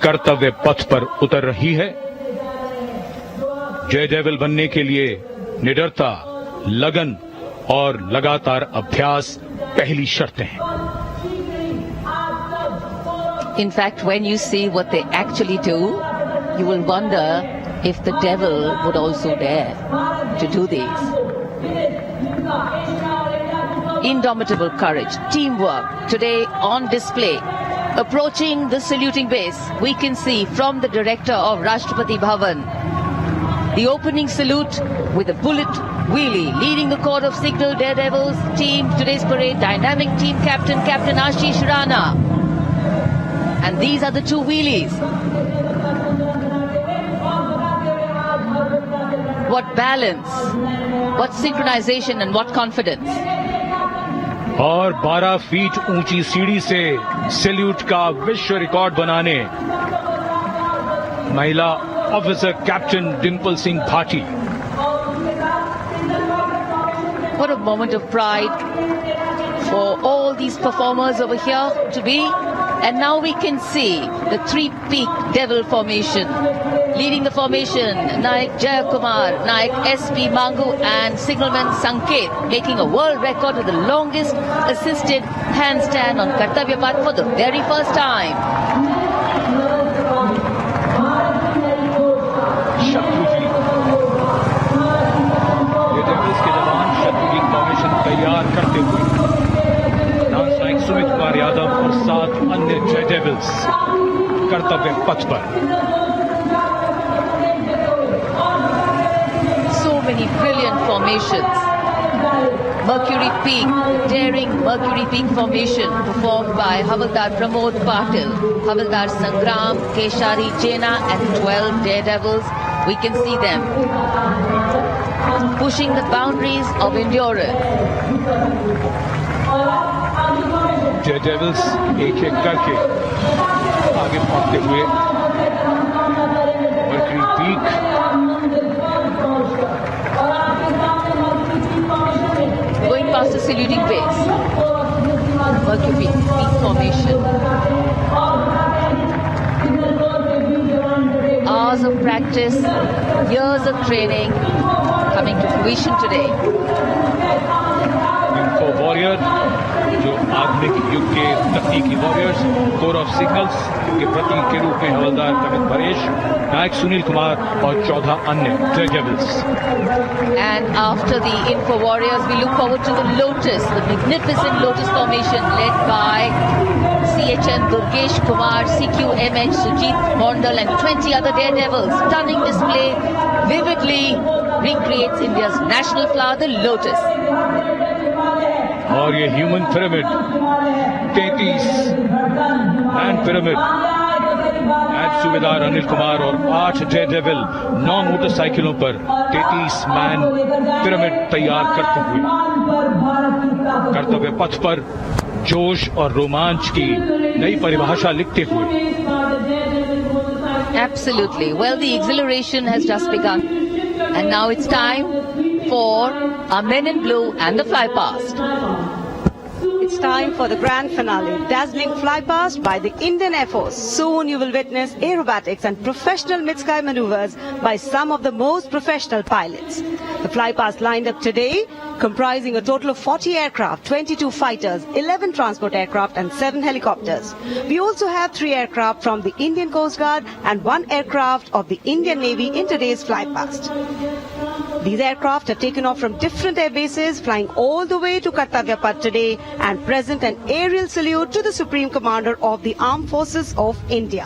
कर्तव्य पथ पर उतर रही है। जय डेविल बनने के लिए निडरता, लगन और लगातार अभ्यास पहली शर्तें हैं। In fact, when you see what they actually do, you will wonder if the devil would also dare to do these. Indomitable courage, teamwork, today on display. Approaching the saluting base, we can see from the director of Rashtrapati Bhavan, the opening salute with a bullet wheelie, leading the corps of signal daredevils team. Today's parade, dynamic team captain, Captain Ashish Rana. And these are the two wheelies. What balance, what synchronization and what confidence. और 12 feet ऊंची सीढ़ी से salute का विश्व record बनाने महिला officer captain Dimple Singh Bhati. What a moment of pride for all these performers over here to be. And now we can see the three-peak devil formation. Leading the formation, Naik Jayakumar, Naik S.P. Mangu and signalman Sanket, making a world record with the longest assisted handstand on Kartavya Path for the very first time. शत्रुजी, ये devils के जवान शत्रुजी formation तैयार करते हुए dance नायक सुमित कुमार यादव और 7 अन्य जय devils कर्तव्य पथ पर। So many brilliant formations. Mercury Peak, daring Mercury Peak formation performed by Havaldar Pramod Patil, Havaldar Sangram, Keshari Jena and 12 daredevils. We can see them pushing the boundaries of endurance. जय devils एक एक करके आगे पहुंचते हुए mercury peak, going past the saluting base. Mercury Peak formation. Hours of practice, years of training coming to fruition today. Info warrior जो आधुनिक युग के तकनीकी वॉरियर्स, कोर ऑफ सिग्नल्स के प्रतीक के रूप में हवलदार कमित परेश, नायक सुनील कुमार और 14 अन्य जय devils. And after the Info Warriors, we look forward to the Lotus, the magnificent Lotus formation led by CHN Durgesh Kumar, CQMH Sujit Mondal and 20 other daredevils. Stunning display vividly recreates India's national flower, the Lotus. और ये human pyramid 33 man pyramid, नायब सूबेदार अनिल कुमार और 8 जय devil 9 मोटरसाइकिलों पर 33 man pyramid तैयार करते हुए कर्तव्य पथ पर जोश और रोमांच की नई परिभाषा लिखते हुए। Absolutely. Well, the exhilaration has just begun. And now it's time for our men in blue and the fly past. It's time for the grand finale, dazzling fly past by the Indian Air Force. Soon you will witness aerobatics and professional mid-sky maneuvers by some of the most professional pilots. The fly past lined up today, comprising a total of 40 aircraft, 22 fighters, 11 transport aircraft and 7 helicopters. We also have 3 aircraft from the Indian Coast Guard and 1 aircraft of the Indian Navy in today's fly past. These aircraft have taken off from different air bases, flying all the way to Kartavya Path today and present an aerial salute to the Supreme Commander of the Armed Forces of India.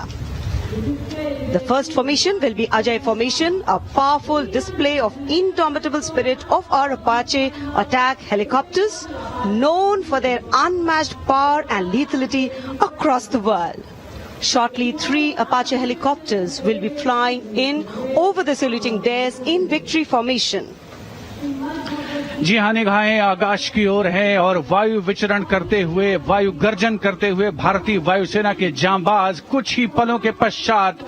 The first formation will be Ajay Formation, a powerful display of indomitable spirit of our Apache attack helicopters, known for their unmatched power and lethality across the world. Shortly, 3 Apache helicopters will be flying in over the saluting dais in victory formation. जी हाँ, निगाहें आकाश की ओर हैं और वायु विचरण करते हुए, वायु गर्जन करते हुए भारतीय वायुसेना के जांबाज कुछ ही पलों के पश्चात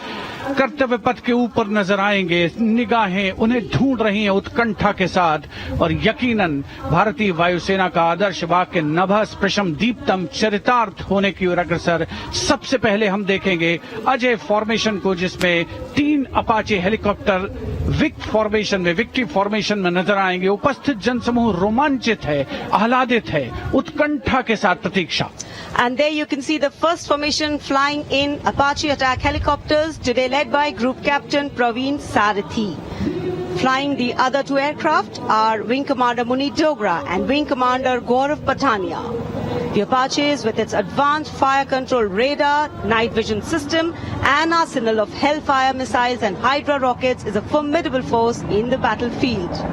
कर्तव्य पथ के ऊपर नजर आएंगे। निगाहें उन्हें ढूंढ रही हैं उत्कंठा के साथ और यकीनन भारतीय वायुसेना का आदर्श वाक्य नभः स्पृशम दीप्तम चरितार्थ होने की ओर अग्रसर। सबसे पहले हम देखेंगे अजय फॉर्मेशन को, जिसमें 3 अपाचे हेलीकॉप्टर विक्ट्री फॉर्मेशन में नजर आएंगे। उपस्थित जनसमूह रोमांचित है, आह्लादित है, उत्कंठा के साथ प्रतीक्षा। And there you can see the first formation flying in Apache attack helicopters, today led by Group Captain Praveen Sarathi. Flying the other 2 aircraft are Wing Commander Munit Dogra and Wing Commander Gaurav Patania. The Apaches, with its advanced fire control radar, night vision system and arsenal of Hellfire missiles and Hydra rockets, is a formidable force in the battlefield.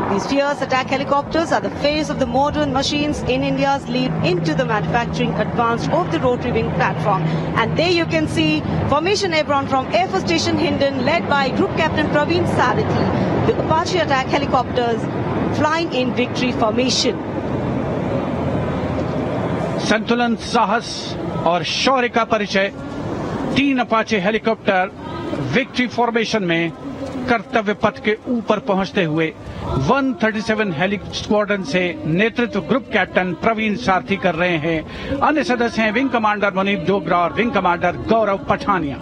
These fierce attack helicopters are the face of the modern machines in India's leap into the manufacturing advance of the rotary wing platform. And there you can see Formation Airborne from Air Force Station Hindon, led by Group Captain Praveen Sarathi. The Apache attack helicopters flying in victory formation. संतुलन, साहस और शौर्य का परिचय। 3 Apache helicopter victory formation में कर्तव्य पथ के ऊपर पहुंचते हुए 137 हेली स्क्वाड्रन से नेतृत्व ग्रुप कैप्टन प्रवीण सारथी कर रहे हैं। अन्य सदस्य हैं विंग कमांडर मुनीब डोगरा और wing commander Gaurav Pathania.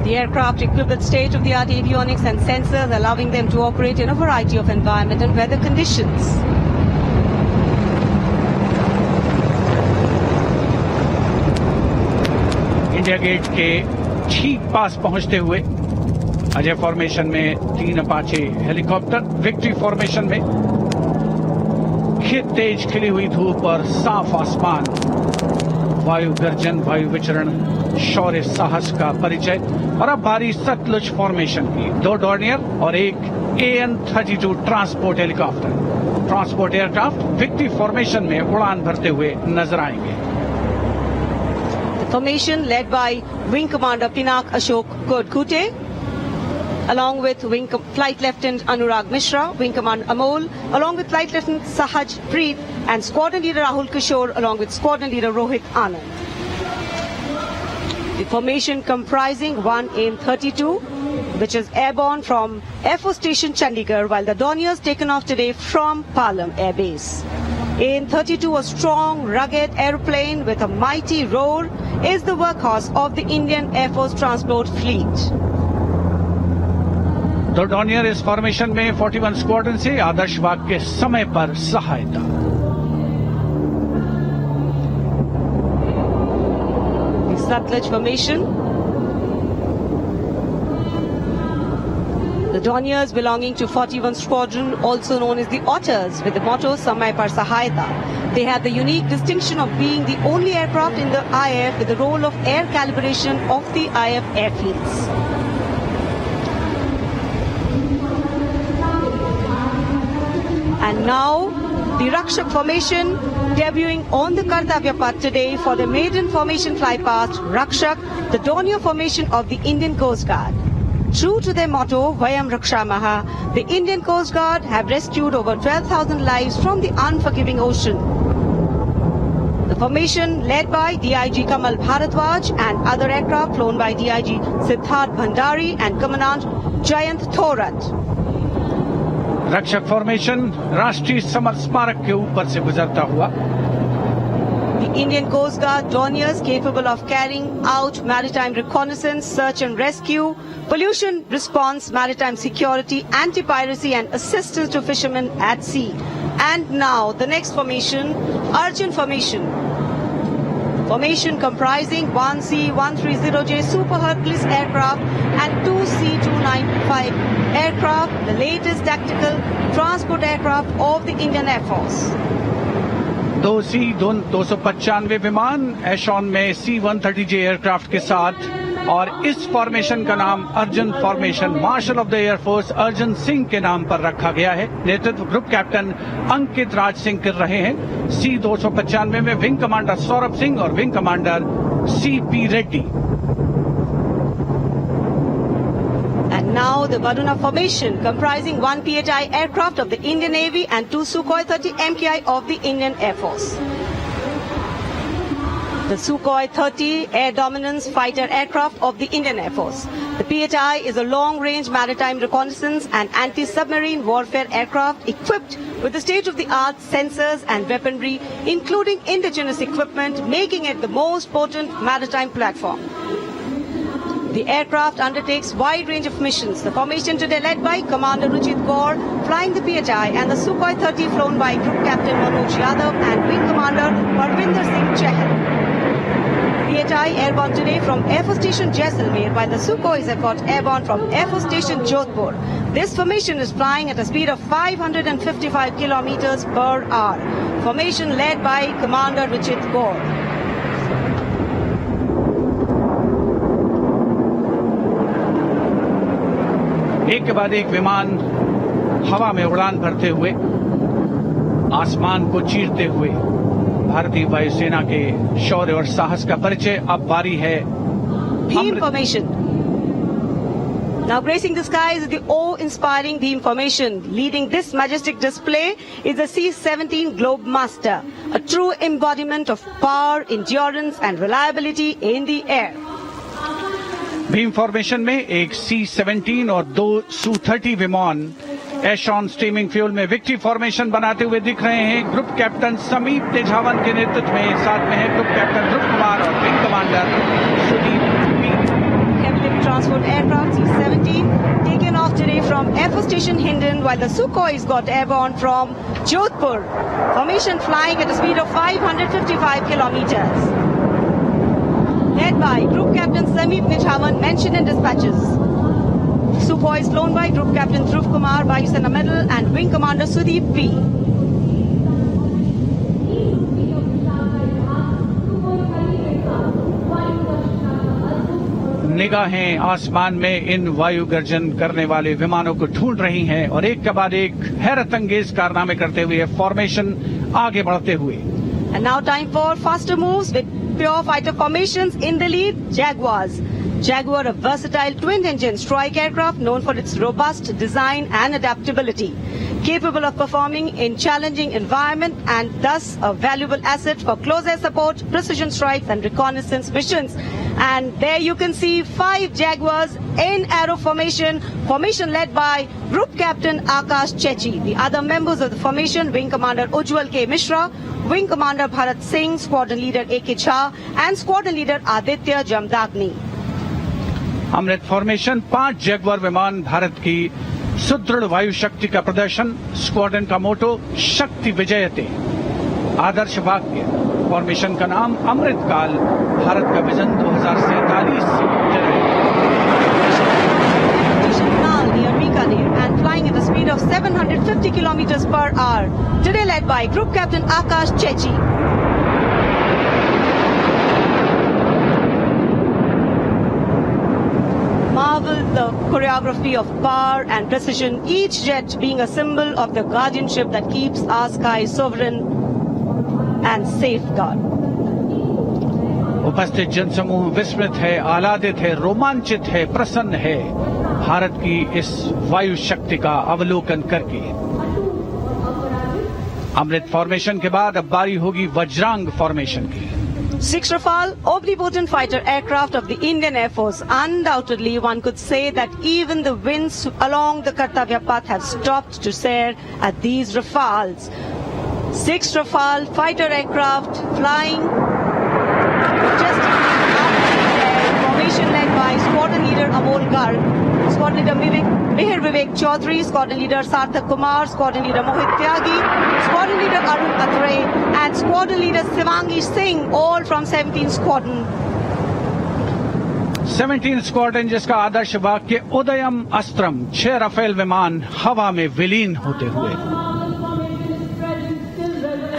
The aircraft equipped with state-of-the-art avionics and sensors, allowing them to operate in a variety of environment and weather conditions. India Gate के ठीक पास पहुंचते हुए अजय फॉर्मेशन में 3 अपाचे हेलीकॉप्टर, विक्ट्री फॉर्मेशन में तेज खिली हुई धूप और साफ आसमान, वायु गर्जन, वायु विचरण, शौर्य साहस का परिचय। और अब बारी सतलुज फॉर्मेशन की। 2 डॉर्नियर और एक AN-32 transport helicopter, transport aircraft victory formation में उड़ान भरते हुए नजर आएंगे। Formation led by Wing Commander Pinak Ashok Kodkute, along with Flight Lieutenant Anurag Mishra, Wing Commander Amol, along with Flight Lieutenant Sahaj Preet, and Squadron Leader Rahul Kishore, along with Squadron Leader Rohit Anand. The formation comprising 1 AN-32, which is airborne from Air Force Station Chandigarh, while the Dorniers taken off today from Palam Air Base. AN-32, a strong, rugged aeroplane with a mighty roar, is the workhorse of the Indian Air Force transport fleet. तो Dornier इस formation में 41 squadron से आदर्श वाग के समय पर सहायता। The Satluj formation. The Dorniers belonging to 41 Squadron, also known as the Otters, with the motto Samay Par Sahayata. They had the unique distinction of being the only aircraft in the IF with the role of air calibration of the IF airfields. And now, the Rakshak formation debuting on the Kartavya Path today for the maiden formation fly past Rakshak, the Dornier formation of the Indian Coast Guard. True to their motto, Vayam Rakshamaha, the Indian Coast Guard have rescued over 12,000 lives from the unforgiving ocean. The formation led by DIG Kamal Bharadwaj and other aircraft flown by DIG Siddharth Bhandari and Commandant Jayant Thorat. रक्षक formation राष्ट्रीय summer स्मारक के ऊपर से गुजरता हुआ। The Indian Coast Guard Dorniers, capable of carrying out maritime reconnaissance, search and rescue, pollution response, maritime security, anti-piracy and assistance to fishermen at sea. And now the next formation, Arjun formation. Formation comprising 1 C-130J Super Hercules aircraft and 2 C-295 aircraft, the latest tactical transport aircraft of the Indian Air Force. 2 C-295 विमान एशॉन में C-130J aircraft के साथ और इस formation का नाम Arjun formation marshal of the air force Arjun Singh के नाम पर रखा गया है। नेतृत्व ग्रुप कैप्टन अंकित राज सिंह कर रहे हैं। C-295 में विंग कमांडर सौरभ सिंह और wing commander C.P. Reddy. And now the Varuna formation, comprising one PHI aircraft of the Indian Navy and two Sukhoi 30 MKI of the Indian Air Force. The Sukhoi 30 air dominance fighter aircraft of the Indian Air Force. The PHI is a long-range maritime reconnaissance and anti-submarine warfare aircraft equipped with the state-of-the-art sensors and weaponry, including indigenous equipment, making it the most potent maritime platform. The aircraft undertakes wide range of missions. The formation today led by Commander Ruchit Kaur, flying the PHI, and the Sukhoi 30 flown by Group Captain Manoj Yadav and Wing Commander Parvinder Singh Chahal. PHI airborne today from Air Force Station Jaisalmer, while the Sukhois have got airborne from Air Force Station Jodhpur. This formation is flying at a speed of 555 kilometers per hour. Formation led by Commander Ruchit Kaur. एक के बाद एक विमान हवा में उड़ान भरते हुए, आसमान को चीरते हुए भारतीय वायुसेना के शौर्य और साहस का परिचय। अब बारी है Beam formation. Now gracing the skies is the awe-inspiring beam formation. Leading this majestic display is the C-17 Globemaster, a true embodiment of power, endurance and reliability in the air. Bhim formation में एक C-17 और दो Su-30 विमान एशॉन steaming fuel में victory formation बनाते हुए दिख रहे हैं। ग्रुप कैप्टन समीप तेजावन के नेतृत्व में साथ में है ग्रुप कैप्टन ध्रुव कुमार और wing commander Sudeep P. Heavily transport aircraft C-17 taken off today from Air Force Station Hindon, while the Sukhois got airborne from Jodhpur. Formation flying at a speed of 555 kilometers. Led by Group Captain Sameep Nichavan, mentioned in dispatches. Sukhois flown by Group Captain Dhruv Kumar, Vayusena Medal, and Wing Commander Sudeep P. निगाहें आसमान में इन वायु गर्जन करने वाले विमानों को ढूंढ रही हैं और एक के बाद एक हैरत अंगेज कारनामे करते हुए फॉर्मेशन आगे बढ़ते हुए। And now time for faster moves with pure fighter formations. In the lead, Jaguars. Jaguar, a versatile twin-engine strike aircraft known for its robust design and adaptability, capable of performing in challenging environment and thus a valuable asset for close air support, precision strikes and reconnaissance missions. And there you can see 5 Jaguars in arrow formation, formation led by Group Captain Akash Chechi. The other members of the formation, Wing Commander Ujjwal K. Mishra, Wing Commander Bharat Singh, Squadron Leader A.K. Jha and Squadron Leader Aditya Jamdagni. Amrit formation 5 Jaguar विमान भारत की सुदृढ़ वायु शक्ति का प्रदर्शन। Squadron का मोटो शक्ति विजयते, आदर्श वाक्य। फॉर्मेशन का नाम अमृत काल, भारत का vision 2047 near Bikaner and flying at a speed of 750 kilometers per hour. Today led by Group Captain Akash Chechi. Marvel the choreography of power and precision, each jet being a symbol of the guardianship that keeps our sky sovereign and safeguard. उपस्थित जनसमूह विस्मित है, आह्लादित है, रोमांचित है, प्रसन्न है भारत की इस वायु शक्ति का अवलोकन करके। अमृत फॉर्मेशन के बाद अब बारी होगी वज्रांग फॉर्मेशन की। 6 Rafale, omnipotent fighter aircraft of the Indian Air Force. Undoubtedly, one could say that even the winds along the Kartavya path have stopped to stare at these Rafales. 6 Rafale fighter aircraft flying majestically out in the air. Formation led by Squadron Leader Amol Garg, Squadron Leader Mihir Vivek Chaudhary, Squadron Leader Sarthak Kumar, Squadron Leader Mohit Tyagi, Squadron Leader Arun Atre, and Squadron Leader Shivangi Singh, all from 17 Squadron. 17 squadron जिसका आदर्श वाक्य उदयम अस्त्रम, 6 Rafale विमान हवा में विलीन होते हुए।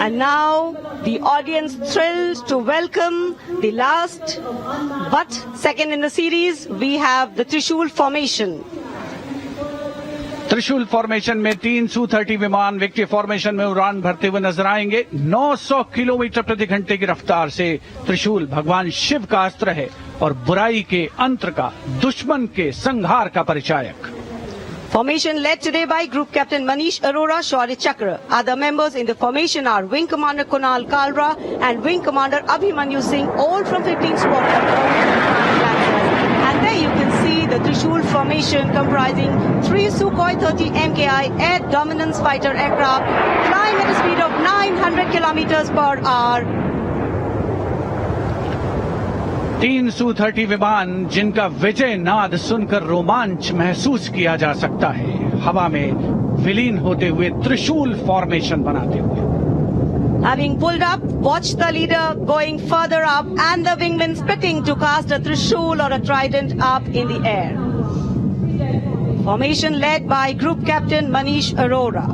And now the audience thrilled to welcome The last but second in the series, we have the Trishul formation. त्रिशूल formation में 3 Su-30 विमान विक्ट्री फॉर्मेशन में उड़ान भरते हुए नजर आएंगे। 900 किलोमीटर प्रति घंटे की रफ्तार से त्रिशूल भगवान शिव का अस्त्र है और बुराई के अंतर का, दुश्मन के संहार का परिचायक। Formation led today by Group Captain Manish Arora, Shaurya Chakra. Other members in the formation are Wing Commander Kunal Kalra and Wing Commander Abhimanyu Singh, all from 15th Squadron. And there you can see the Trishul formation comprising 3 Sukhoi 30 MKI air dominance fighter aircraft flying at a speed of 900 kilometers per hour. 3 Su-30 विमान जिनका विजय नाद सुनकर रोमांच महसूस किया जा सकता है, हवा में विलीन होते हुए त्रिशूल फॉर्मेशन बनाते हुए। Having pulled up, watch the leader going further up and the wingmen spitting to cast a Trishul or a trident up in the air. Formation led by Group Captain Manish Arora.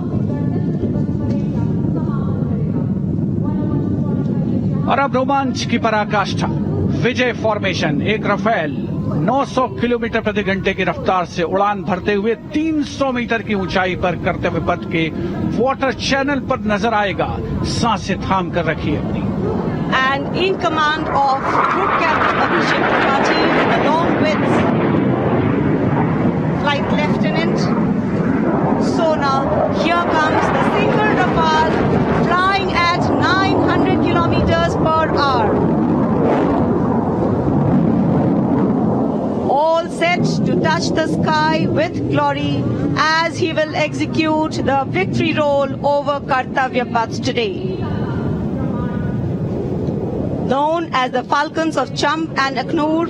और अब रोमांच की पराकाष्ठा, विजय formation एक Rafale 900 kilometre प्रति घंटे की रफ्तार से उड़ान भरते हुए 300 मीटर की ऊंचाई पर कर्तव्य पथ के वाटर चैनल पर नजर आएगा। सांसें थाम कर रखिए अपनी। And in command of Group Captain Abhishek Tripathi along with Flight Lieutenant Sonal, here comes the single Rafale flying at 900 kilometers per hour. All set to touch the sky with glory as he will execute the victory roll over Kartavya Path today. Known as the Falcons of Champ and Aknoor,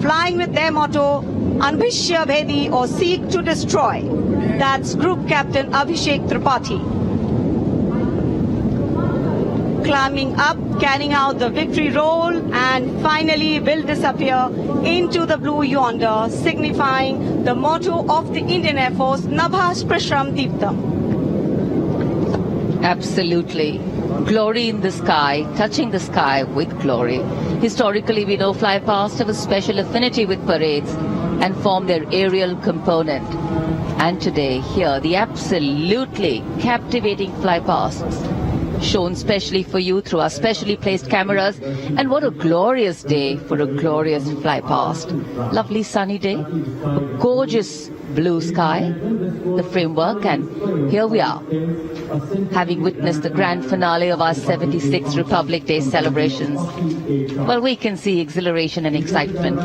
flying with their motto, Anbhishya Bhedi or Seek to Destroy. That's Group Captain Abhishek Tripathi. Climbing up, carrying out the victory roll, and finally will disappear into the blue yonder, signifying the motto of the Indian Air Force, Nabha Sprishram Deeptam. Absolutely. Glory in the sky, touching the sky with glory. Historically, we know fly past have a special affinity with parades and form their aerial component. And today, here, the absolutely captivating fly pasts shown specially for you through our specially placed cameras. And what a glorious day for a glorious fly past. Lovely sunny day, a gorgeous blue sky, the framework, and here we are, having witnessed the grand finale of our 76th Republic Day celebrations. Well, we can see exhilaration and excitement.